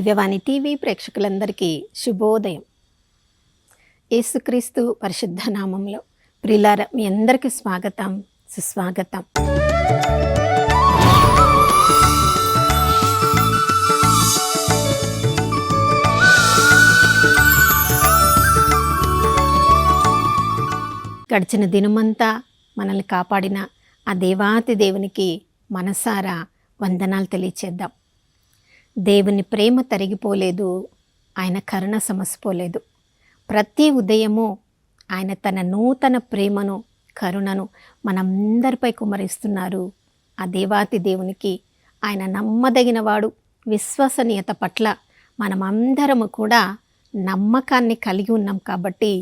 దివ్యవాణి TV ప్రేక్షకులందరికీ శుభోదయం. యేసుక్రీస్తు పరిశుద్ధ నామంలో ప్రియులారా, మీ అందరికీ స్వాగతం, సుస్వాగతం. గడిచిన దినమంతా మనల్ని కాపాడిన ఆ దేవాతి దేవునికి మనసారా వందనాలు తెలియచేద్దాం. దేవుని ప్రేమ తరిగిపోలేదు, ఆయన కరుణ సమసిపోలేదు. ప్రతి ఉదయము ఆయన తన నూతన ప్రేమను, కరుణను మనందరిపై కుమ్మరిస్తున్నారు. ఆ దేవాతి దేవునికి ఆయన నమ్మదగినవాడు. విశ్వసనీయత పట్ల మనమందరము కూడా నమ్మకాన్ని కలిగి ఉన్నాం. కాబట్టి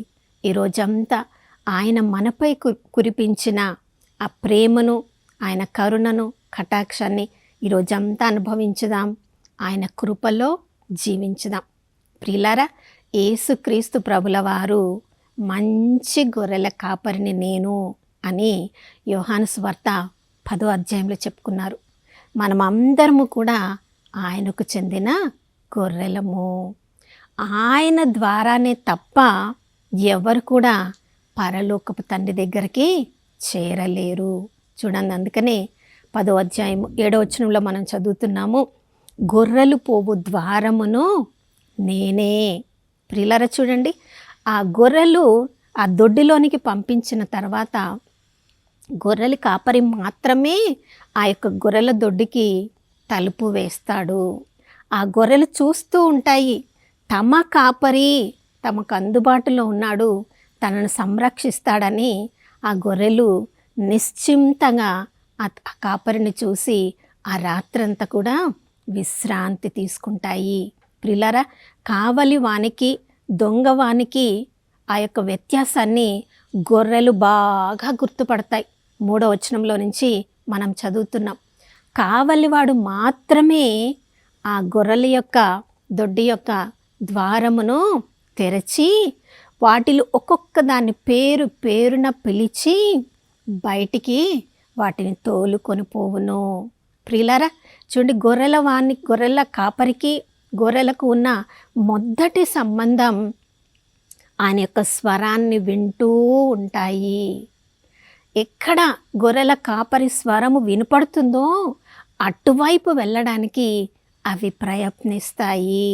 ఈరోజంతా ఆయన మనపై కురిపించిన ఆ ప్రేమను, ఆయన కరుణను, కటాక్షాన్ని ఈరోజంతా అనుభవించుదాం. ఆయన కృపలో జీవించుదాం. ప్రియులారా, యేసుక్రీస్తు ప్రభుల వారు మంచి గొర్రెల కాపరిని నేను అని యోహాను సువార్త 10వ అధ్యాయంలో చెప్పుకున్నారు. మనమందరము కూడా ఆయనకు చెందిన గొర్రెలము. ఆయన ద్వారానే తప్ప ఎవరు కూడా పరలోకపు తండ్రి దగ్గరికి చేరలేరు. చూడండి, అందుకనే 10వ అధ్యాయం 7వ వచనంలో మనం చదువుతున్నాము, గొర్రెలు పోవు ద్వారమును నేనే. ప్రియులారా, చూడండి, ఆ గొర్రెలు ఆ దొడ్డిలోనికి పంపించిన తర్వాత గొర్రెల కాపరి మాత్రమే ఆ యొక్క గొర్రెల దొడ్డికి తలుపు వేస్తాడు. ఆ గొర్రెలు చూస్తూ ఉంటాయి, తమ కాపరి తమకు అందుబాటులో ఉన్నాడు, తనను సంరక్షిస్తాడని ఆ గొర్రెలు నిశ్చింతంగా ఆ కాపరిని చూసి ఆ రాత్రంతా కూడా విశ్రాంతి తీసుకుంటాయి. ప్రియులారా, కావలి వానికి దొంగ వానికి ఆ యొక్క వ్యత్యాసాన్ని గొర్రెలు బాగా గుర్తుపడతాయి. 3వ వచనంలో నుంచి మనం చదువుతున్నాం. కావలివాడు మాత్రమే ఆ గొర్రెల యొక్క దొడ్డి యొక్క ద్వారమును తెరచి వాటిలో ఒక్కొక్క దాన్ని పేరు పేరున పిలిచి బయటికి వాటిని తోలుకొని పోవును. ప్రియులారా, చూడండి, గొర్రెల కాపరికి గొర్రెలకు ఉన్న మొదటి సంబంధం ఆయన యొక్క స్వరాన్ని వింటూ ఉంటాయి. ఎక్కడ గొర్రెల కాపరి స్వరము వినపడుతుందో అటువైపు వెళ్ళడానికి అవి ప్రయత్నిస్తాయి.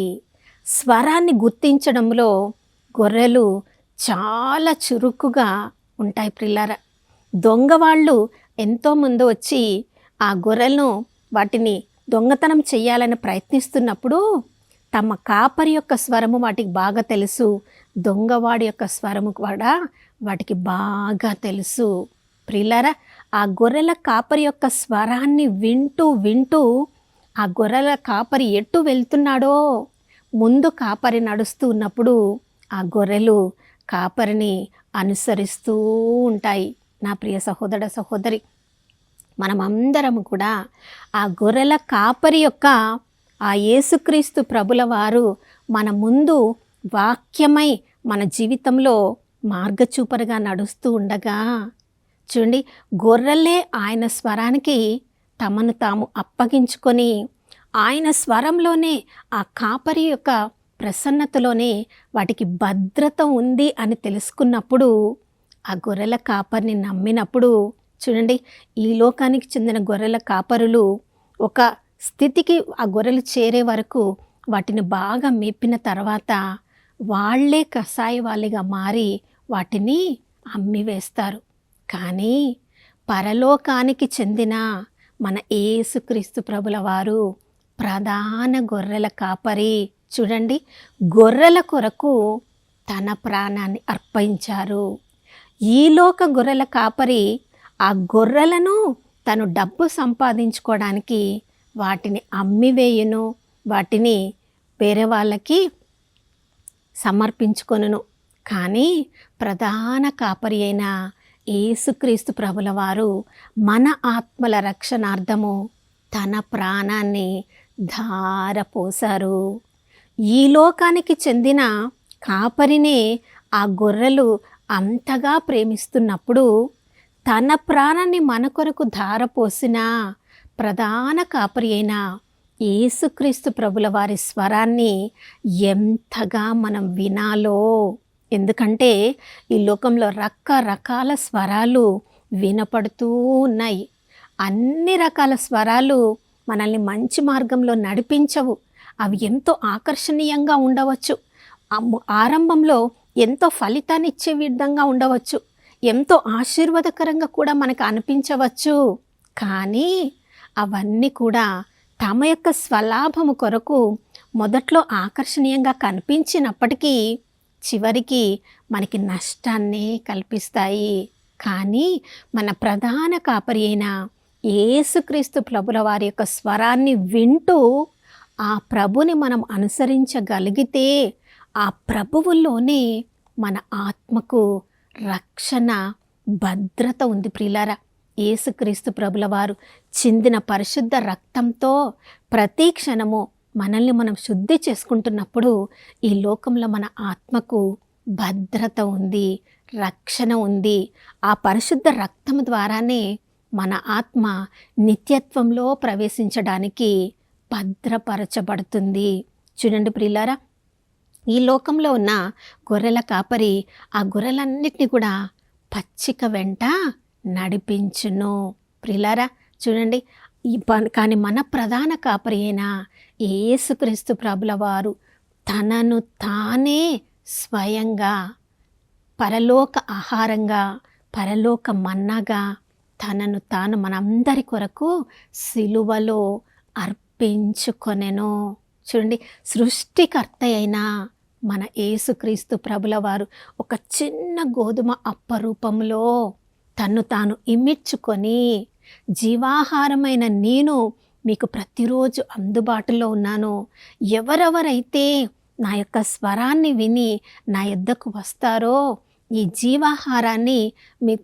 స్వరాన్ని గుర్తించడంలో గొర్రెలు చాలా చురుకుగా ఉంటాయి. ప్రియులారా, దొంగవాళ్ళు ఎంతోమంది వచ్చి ఆ గొర్రెలను వాటిని దొంగతనం చేయాలని ప్రయత్నిస్తున్నప్పుడు తమ కాపరి యొక్క స్వరము వాటికి బాగా తెలుసు, దొంగవాడి యొక్క స్వరము కూడా వాటికి బాగా తెలుసు. ప్రియులారా, ఆ గొర్రెల కాపరి యొక్క స్వరాన్ని వింటూ వింటూ ఆ గొర్రెల కాపరి ఎటు వెళ్తున్నాడో, ముందు కాపరి నడుస్తూ ఉన్నప్పుడు ఆ గొర్రెలు కాపరిని అనుసరిస్తూ ఉంటాయి. నా ప్రియ సహోదర సహోదరి, మనమందరం కూడా ఆ గొర్రెల కాపరి యొక్క ఆ యేసుక్రీస్తు ప్రభుల వారు మన ముందు వాక్యమై మన జీవితంలో మార్గచూపరుగా నడుస్తూ ఉండగా, చూడండి, గొర్రెలే ఆయన స్వరానికి తమను తాము అప్పగించుకొని ఆయన స్వరంలోనే, ఆ కాపరి యొక్క ప్రసన్నతలోనే వాటికి భద్రత ఉంది అని తెలుసుకున్నప్పుడు, ఆ గొర్రెల కాపరిని నమ్మినప్పుడు, చూడండి, ఈ లోకానికి చెందిన గొర్రెల కాపరులు ఒక స్థితికి ఆ గొర్రెలు చేరే వరకు వాటిని బాగా మేపిన తర్వాత వాళ్ళే కసాయివాళ్ళిగా మారి వాటిని అమ్మివేస్తారు. కానీ పరలోకానికి చెందిన మన యేసుక్రీస్తు ప్రభుల వారు ప్రధాన గొర్రెల కాపరి. చూడండి, గొర్రెల కొరకు తన ప్రాణాన్ని అర్పించారు. ఈ లోక గొర్రెల కాపరి ఆ గొర్రెలను తను డబ్బు సంపాదించుకోవడానికి వాటిని అమ్మివేయును, వాటిని వేరే వాళ్ళకి సమర్పించుకొనును. కానీ ప్రధాన కాపరి అయిన యేసుక్రీస్తు ప్రభుల వారు మన ఆత్మల రక్షణార్థము తన ప్రాణాన్ని ధారపోశారు. ఈ లోకానికి చెందిన కాపరినే ఆ గొర్రెలు అంతగా ప్రేమిస్తున్నప్పుడు తన ప్రాణాన్ని మన కొరకు ధారపోసిన ప్రధాన కాపరి అయిన యేసుక్రీస్తు ప్రభుల వారి స్వరాన్ని ఎంతగా మనం వినాలో. ఎందుకంటే ఈ లోకంలో రకరకాల స్వరాలు వినపడుతూ ఉన్నాయి. అన్ని రకాల స్వరాలు మనల్ని మంచి మార్గంలో నడిపించవు. అవి ఎంతో ఆకర్షణీయంగా ఉండవచ్చు, ఆరంభంలో ఎంతో ఫలితాన్ని ఇచ్చే విధంగా ఉండవచ్చు, ఎంతో ఆశీర్వాదకరంగా కూడా మనకు అనిపించవచ్చు. కానీ అవన్నీ కూడా తమ యొక్క స్వలాభము కొరకు మొదట్లో ఆకర్షణీయంగా కనిపించినప్పటికీ చివరికి మనకి నష్టాన్ని కల్పిస్తాయి. కానీ మన ప్రధాన కాపరి అయిన యేసుక్రీస్తు ప్రభుల వారి యొక్క స్వరాన్ని వింటూ ఆ ప్రభుని మనం అనుసరించగలిగితే ఆ ప్రభువుల్లోనే మన ఆత్మకు రక్షణ, భద్రత ఉంది. ప్రియులారా, యేసుక్రీస్తు ప్రభుల వారు చిందిన పరిశుద్ధ రక్తంతో ప్రతి క్షణము మనల్ని మనం శుద్ధి చేసుకుంటున్నప్పుడు ఈ లోకంలో మన ఆత్మకు భద్రత ఉంది, రక్షణ ఉంది. ఆ పరిశుద్ధ రక్తం ద్వారానే మన ఆత్మ నిత్యత్వంలో ప్రవేశించడానికి భద్రపరచబడుతుంది. చూడండి ప్రియులారా, ఈ లోకంలో ఉన్న గొర్రెల కాపరి ఆ గొర్రెలన్నిటినీ కూడా పచ్చిక వెంట నడిపించును. ప్రియులారా చూడండి, కానీ మన ప్రధాన కాపరి అయిన యేసుక్రీస్తు ప్రభుల వారు తనను తానే స్వయంగా పరలోక ఆహారంగా, పరలోక మన్నాగా తనను తాను మనందరి కొరకు సిలువలో అర్పించుకొనెను. చూడండి, సృష్టికర్త అయిన మన యేసుక్రీస్తు ప్రభుల వారు ఒక చిన్న గోధుమ అప్ప రూపంలో తన్ను తాను ఇమిడ్చుకొని, జీవాహారమైన నేను మీకు ప్రతిరోజు అందుబాటులో ఉన్నాను, ఎవరెవరైతే నా యొక్క స్వరాన్ని విని నా యొద్దకు వస్తారో ఈ జీవాహారాన్ని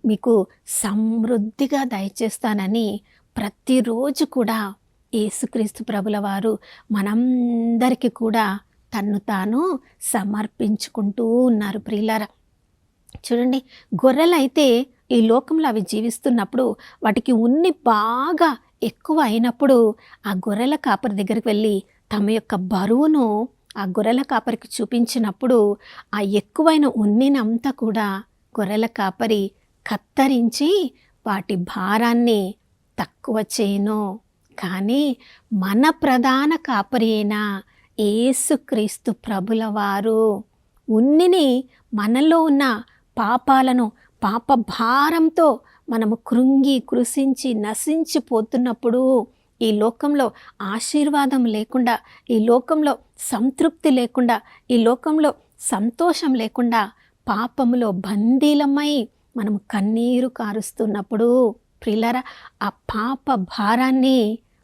మీకు సమృద్ధిగా దయచేస్తానని ప్రతిరోజు కూడా యేసుక్రీస్తు ప్రభుల వారు మనందరికీ కూడా తన్ను తాను సమర్పించుకుంటూ ఉన్నారు. ప్రియులారా చూడండి, గొర్రెలైతే ఈ లోకంలో అవి జీవిస్తున్నప్పుడు వాటికి ఉన్ని బాగా ఎక్కువ అయినప్పుడు ఆ గొర్రెల కాపరి దగ్గరికి వెళ్ళి తమ యొక్క బరువును ఆ గొర్రెల కాపరికి చూపించినప్పుడు ఆ ఎక్కువైన ఉన్నినంతా కూడా గొర్రెల కాపరి కత్తరించి వాటి భారాన్ని తక్కువ చేయను. కానీ మన ప్రధాన కాపరి అయిన యేసుక్రీస్తు ప్రభుల వారు ఉన్నిని, మనలో ఉన్న పాపాలను, పాప భారంతో మనము కృంగి కృషించి నశించిపోతున్నప్పుడు, ఈ లోకంలో ఆశీర్వాదం లేకుండా, ఈ లోకంలో సంతృప్తి లేకుండా, ఈ లోకంలో సంతోషం లేకుండా పాపములో బందీలమై మనము కన్నీరు కారుస్తున్నప్పుడు ప్రియులారా, ఆ పాప భారాన్ని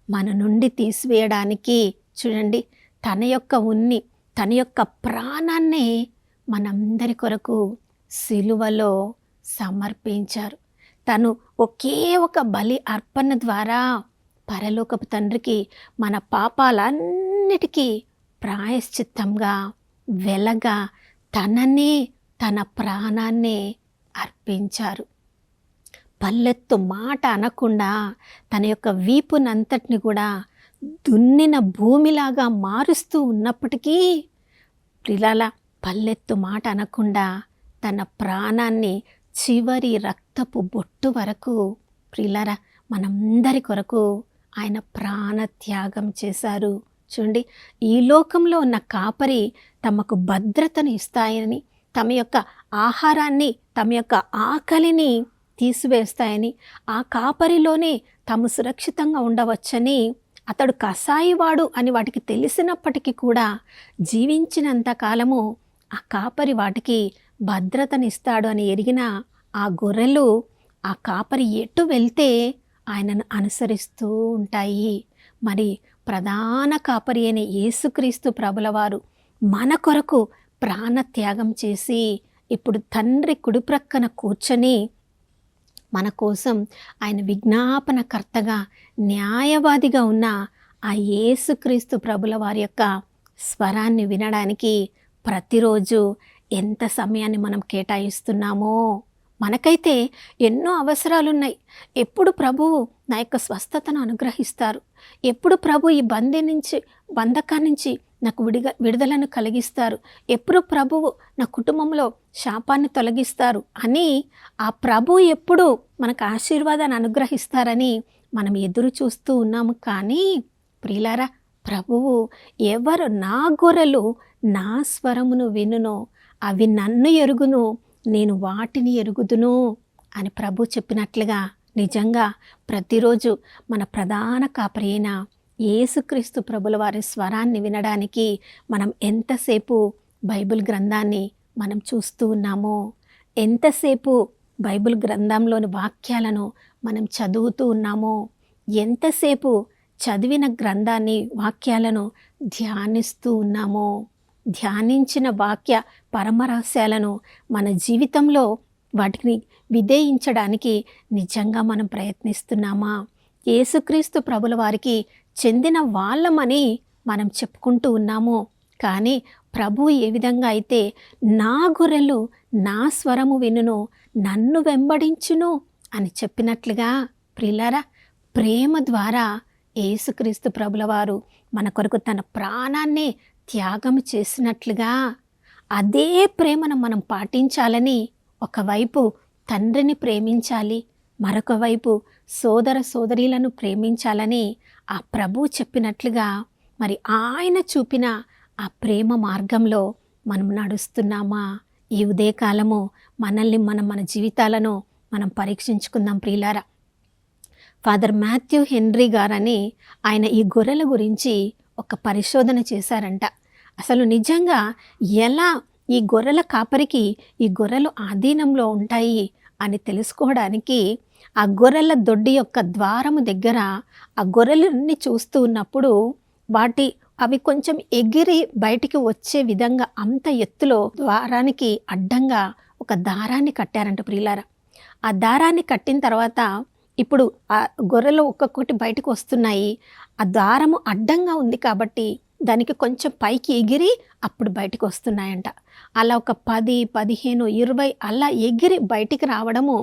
మన నుండి తీసివేయడానికి చూడండి, తన యొక్క ఉన్ని, తన యొక్క ప్రాణాన్ని మనందరి కొరకు సిలువలో సమర్పించారు. తను ఒకే ఒక బలి అర్పణ ద్వారా పరలోకపు తండ్రికి మన పాపాలన్నిటికీ ప్రాయశ్చిత్తంగా వెలగా తననే, తన ప్రాణాన్నే అర్పించారు. పల్లెత్తు మాట అనకుండా తన యొక్క వీపునంతటిని కూడా దున్నిన భూమిలాగా మారుస్తూ ఉన్నప్పటికీ ప్రిలాల పల్లెత్తు మాట అనకుండా తన ప్రాణాన్ని చివరి రక్తపు బొట్టు వరకు ప్రిలార మనందరి కొరకు ఆయన ప్రాణత్యాగం చేశారు. చూడండి, ఈ లోకంలో ఉన్న కాపరి తమకు భద్రతను ఇస్తాయని, తమ యొక్క ఆహారాన్ని, తమ యొక్క ఆకలిని తీసివేస్తాయని, ఆ కాపరిలోనే తాము సురక్షితంగా ఉండవచ్చని, అతడు కసాయివాడు అని వాటికి తెలిసినప్పటికీ కూడా జీవించినంత కాలము ఆ కాపరి వాటికి భద్రతనిస్తాడు అని ఎరిగిన ఆ గొర్రెలు ఆ కాపరి ఎటు వెళ్తే ఆయనను అనుసరిస్తూ ఉంటాయి. మరి ప్రధాన కాపరి అయిన యేసుక్రీస్తు ప్రభుల వారు మన కొరకు ప్రాణత్యాగం చేసి ఇప్పుడు తండ్రి కుడి ప్రక్కన కూర్చొని మన కోసం ఆయన విజ్ఞాపనకర్తగా, న్యాయవాదిగా ఉన్న ఆ యేసుక్రీస్తు ప్రభుల వారి యొక్క స్వరాన్ని వినడానికి ప్రతిరోజు ఎంత సమయాన్ని మనం కేటాయిస్తున్నామో మనకైతే ఎన్నో అవసరాలున్నాయి. ఎప్పుడు ప్రభువు నా యొక్క స్వస్థతను అనుగ్రహిస్తారు, ఎప్పుడు ప్రభు ఈ బంధకాన్ని నుంచి నాకు విడుదలను కలిగిస్తారు, ఎప్పుడు ప్రభువు నా కుటుంబంలో శాపాన్ని తొలగిస్తారు అని ఆ ప్రభు ఎప్పుడు మనకు ఆశీర్వాదాన్ని అనుగ్రహిస్తారని మనం ఎదురు చూస్తూ ఉన్నాము. కానీ ప్రియులారా, ప్రభువు ఎవరు నా గొర్రెలు నా స్వరమును వినునో అవి నన్ను ఎరుగును, నేను వాటిని ఎరుగుదును అని ప్రభు చెప్పినట్లుగా నిజంగా ప్రతిరోజు మన ప్రధాన కాపరి అయిన యేసుక్రీస్తు ప్రభుల వారి స్వరాన్ని వినడానికి మనం ఎంతసేపు బైబిల్ గ్రంథాన్ని మనం చూస్తూ ఉన్నామో, ఎంతసేపు బైబిల్ గ్రంథంలోని వాక్యాలను మనం చదువుతూ ఉన్నామో, ఎంతసేపు చదివిన గ్రంథాన్ని వాక్యాలను ధ్యానిస్తూ ఉన్నామో, ధ్యానించిన వాక్య పరమరహస్యాలను మన జీవితంలో వాటిని విధేయించడానికి నిజంగా మనం ప్రయత్నిస్తున్నామా? యేసుక్రీస్తు ప్రభుల వారికి చెందిన వాళ్ళమని మనం చెప్పుకుంటూ ఉన్నాము. కానీ ప్రభు ఏ విధంగా అయితే నా గొర్రెలు నా స్వరము వినును, నన్ను వెంబడించును అని చెప్పినట్లుగా ప్రియులారా, ప్రేమ ద్వారా యేసుక్రీస్తు ప్రభుల వారు మన కొరకు తన ప్రాణాన్ని త్యాగం చేసినట్లుగా అదే ప్రేమను మనం పాటించాలని ఒకవైపు తండ్రిని ప్రేమించాలి, మరొక వైపు సోదర సోదరీలను ప్రేమించాలని ఆ ప్రభు చెప్పినట్లుగా మరి ఆయన చూపిన ఆ ప్రేమ మార్గంలో మనం నడుస్తున్నామా? ఈ ఉదయకాలము మనల్ని మన జీవితాలను మనం పరీక్షించుకుందాం ప్రియులారా. ఫాదర్ మాథ్యూ హెన్రీ గారని ఆయన ఈ గొర్రెల గురించి ఒక పరిశోధన చేశారంట. అసలు నిజంగా ఎలా ఈ గొర్రెల కాపరికి ఈ గొర్రెలు ఆధీనంలో ఉంటాయి అని తెలుసుకోవడానికి ఆ గొర్రెల దొడ్డి యొక్క ద్వారము దగ్గర ఆ గొర్రెలన్నీ చూస్తూ ఉన్నప్పుడు అవి కొంచెం ఎగిరి బయటికి వచ్చే విధంగా అంత ఎత్తులో ద్వారానికి అడ్డంగా ఒక దారాన్ని కట్టారంట ప్రియులారా. ఆ దారాన్ని కట్టిన తర్వాత ఇప్పుడు ఆ గొర్రెలు ఒక్కొక్కటి బయటకు వస్తున్నాయి. ఆ దారము అడ్డంగా ఉంది కాబట్టి దానికి కొంచెం పైకి ఎగిరి అప్పుడు బయటకు వస్తున్నాయంట. అలా ఒక 10, 15, 20 అలా ఎగిరి బయటికి రావడము,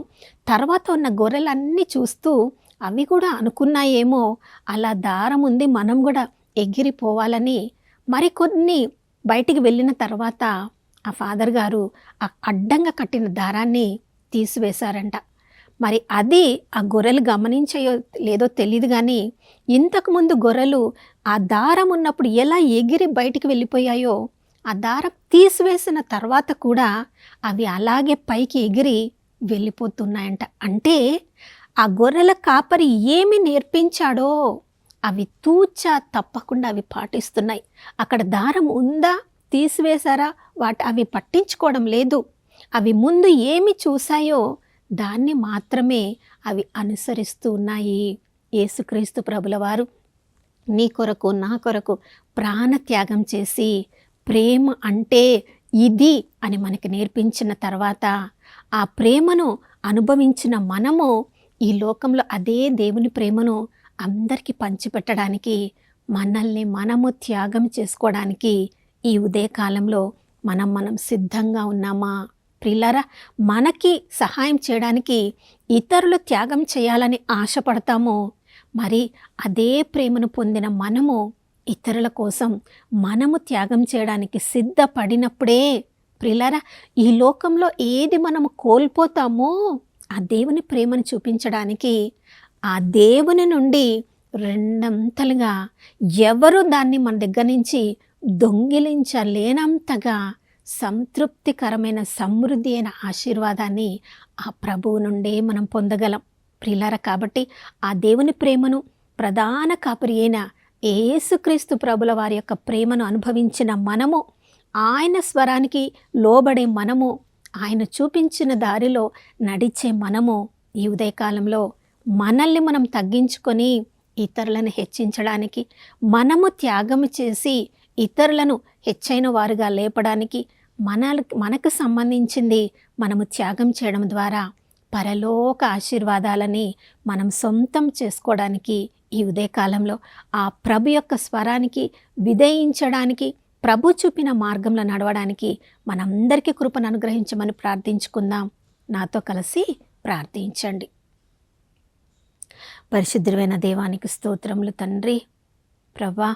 తర్వాత ఉన్న గొర్రెలన్నీ చూస్తూ అవి కూడా అనుకున్నాయేమో అలా దారం ఉంది, మనం కూడా ఎగిరిపోవాలని. మరికొన్ని బయటికి వెళ్ళిన తర్వాత ఆ ఫాదర్ గారు ఆ అడ్డంగా కట్టిన దారాన్ని తీసివేశారంట. మరి అది ఆ గొర్రెలు గమనించయో లేదో తెలియదు, కానీ ఇంతకుముందు గొర్రెలు ఆ దారం ఉన్నప్పుడు ఎలా ఎగిరి బయటికి వెళ్ళిపోయాయో ఆ దారం తీసివేసిన తర్వాత కూడా అవి అలాగే పైకి ఎగిరి వెళ్ళిపోతున్నాయంట. అంటే ఆ గొర్రెల కాపరి ఏమి నేర్పించాడో అవి తూచా తప్పకుండా అవి పాటిస్తున్నాయి. అక్కడ దారం ఉందా, తీసివేశారా, అవి పట్టించుకోవడం లేదు. అవి ముందు ఏమి చూశాయో దాన్ని మాత్రమే అవి అనుసరిస్తూ ఉన్నాయి. యేసుక్రీస్తు ప్రభుల వారు నీ కొరకు నా కొరకు ప్రాణత్యాగం చేసి ప్రేమ అంటే ఇది అని మనకి నేర్పించిన తర్వాత ఆ ప్రేమను అనుభవించిన మనము ఈ లోకంలో అదే దేవుని ప్రేమను అందరికీ పంచిపెట్టడానికి, మనల్ని మనము త్యాగం చేసుకోవడానికి ఈ ఉదయకాలంలో మనం సిద్ధంగా ఉన్నామా? ప్రియులారా, మనకి సహాయం చేయడానికి ఇతరులు త్యాగం చేయాలని ఆశపడతాము. మరి అదే ప్రేమను పొందిన మనము ఇతరుల కోసం మనము త్యాగం చేయడానికి సిద్ధపడినప్పుడే ప్రియులారా, ఈ లోకంలో ఏది మనము కోల్పోతామో ఆ దేవుని ప్రేమను చూపించడానికి ఆ దేవుని నుండి రెండంతలుగా ఎవరు దాన్ని మన దగ్గర నుంచి దొంగిలించలేనంతగా సంతృప్తికరమైన సమృద్ధి అయిన ఆశీర్వాదాన్ని ఆ ప్రభువు నుండే మనం పొందగలం ప్రియులారా. కాబట్టి ఆ దేవుని ప్రేమను ప్రధాన కాపరి అయిన యేసుక్రీస్తు ప్రభుల వారి యొక్క ప్రేమను అనుభవించిన మనము, ఆయన స్వరానికి లోబడే మనము, ఆయన చూపించిన దారిలో నడిచే మనము ఈ ఉదయకాలంలో మనల్ని మనం తగ్గించుకొని ఇతరులను హెచ్చించడానికి, మనము త్యాగము చేసి ఇతరులను హెచ్చైన వారుగా లేపడానికి, మనకు సంబంధించింది మనము త్యాగం చేయడం ద్వారా పరలోక ఆశీర్వాదాలని మనం సొంతం చేసుకోవడానికి ఈ ఉదయకాలంలో ఆ ప్రభు యొక్క స్వరానికి విధేయించడానికి, ప్రభు చూపిన మార్గంలో నడవడానికి మనందరికీ కృపను అనుగ్రహించమని ప్రార్థించుకుందాం. నాతో కలిసి ప్రార్థించండి. పరిశుద్ధమైన దేవానికి స్తోత్రములు తండ్రి. ప్రభా,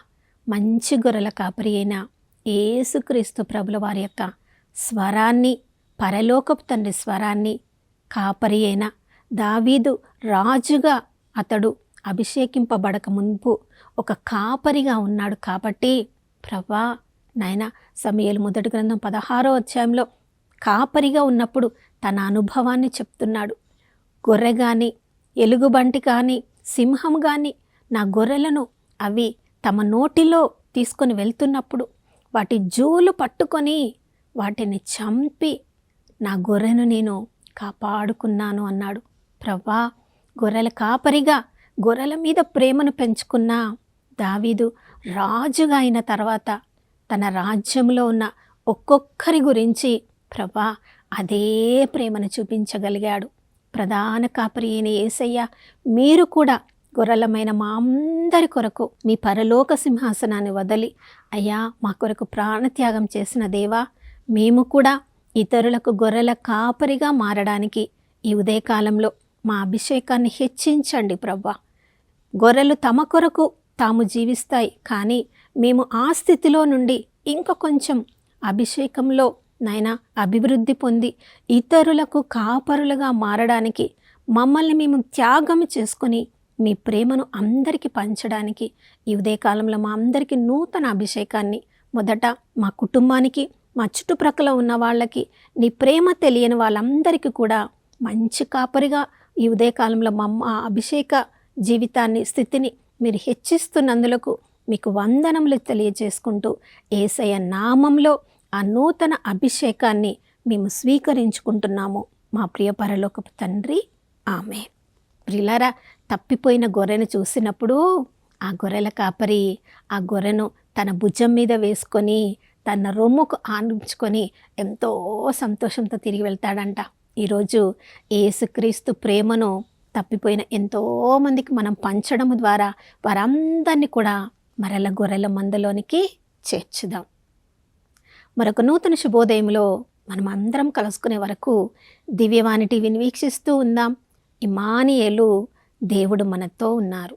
మంచి గొర్రెల కాపరి అయిన యేసుక్రీస్తు ప్రభుల వారి యొక్క స్వరాన్ని, పరలోకపు తండ్రి స్వరాన్ని, కాపరి అయిన దావీదు రాజుగా అతడు అభిషేకింపబడక మునుపు ఒక కాపరిగా ఉన్నాడు కాబట్టి ప్రభా నాయన, సమూయేలు మొదటి గ్రంథం 16వ అధ్యాయంలో కాపరిగా ఉన్నప్పుడు తన అనుభవాన్ని చెప్తున్నాడు. గొర్రె కానీ, ఎలుగుబంటి కానీ, సింహం కానీ నా గొర్రెలను అవి తమ నోటిలో తీసుకొని వెళ్తున్నప్పుడు వాటి జోలు పట్టుకొని వాటిని చంపి నా గొర్రెను నేను కాపాడుకున్నాను అన్నాడు. ప్రభా, గొర్రెల కాపరిగా గొర్రెల మీద ప్రేమను పెంచుకున్న దావీదు రాజుగా అయిన తర్వాత తన రాజ్యంలో ఉన్న ఒక్కొక్కరి గురించి ప్రభా అదే ప్రేమను చూపించగలిగాడు. ప్రధాన కాపరి అయిన యేసయ్య, మీరు కూడా గొర్రెలమైన మా అందరి కొరకు మీ పరలోక సింహాసనాన్ని వదిలి అయ్యా మా కొరకు ప్రాణత్యాగం చేసిన దేవా, మేము కూడా ఇతరులకు గొర్రెల కాపరిగా మారడానికి ఈ ఉదయకాలంలో మా అభిషేకాన్ని హెచ్చించండి ప్రభా. గొర్రెలు తమ కొరకు తాము జీవిస్తాయి, కానీ మేము ఆ స్థితిలో నుండి ఇంకా కొంచెం అభిషేకంలో నాయనా అభివృద్ధి పొంది ఇతరులకు కాపరులుగా మారడానికి మమ్మల్ని మేము త్యాగం చేసుకొని మీ ప్రేమను అందరికీ పంచడానికి ఈ ఉదయకాలంలో మా అందరికీ నూతన అభిషేకాన్ని మొదట మా కుటుంబానికి, మా చుట్టుప్రక్కల ఉన్న వాళ్ళకి, నీ ప్రేమ తెలియని వాళ్ళందరికీ కూడా మంచి కాపరిగా ఈ ఉదయకాలంలో మా అభిషేక జీవితాన్ని, స్థితిని మీరు హెచ్చిస్తున్నందులకు మీకు వందనములు తెలియజేసుకుంటూ యేసయ్య నామంలో ఆ నూతన అభిషేకాన్ని మేము స్వీకరించుకుంటున్నాము మా ప్రియ పరలోకపు తండ్రి. ఆమేన్. ప్రియులారా, తప్పిపోయిన గొర్రెను చూసినప్పుడు ఆ గొర్రెల కాపరి ఆ గొర్రెను తన భుజం మీద వేసుకొని తన రొమ్ముకు ఆనించుకొని ఎంతో సంతోషంతో తిరిగి వెళ్తాడంట. ఈరోజు యేసుక్రీస్తు ప్రేమను తప్పిపోయిన ఎంతోమందికి మనం పంచడం ద్వారా వారందరినీ కూడా మరల గొర్రెల మందలోనికి చేర్చుదాం. మరొక నూతన శుభోదయంలో మనం అందరం కలుసుకునే వరకు దివ్యవాణి టీవీని వీక్షిస్తూ ఉందాం. ఇమ్మానుయేలు, దేవుడు మనతో ఉన్నారు.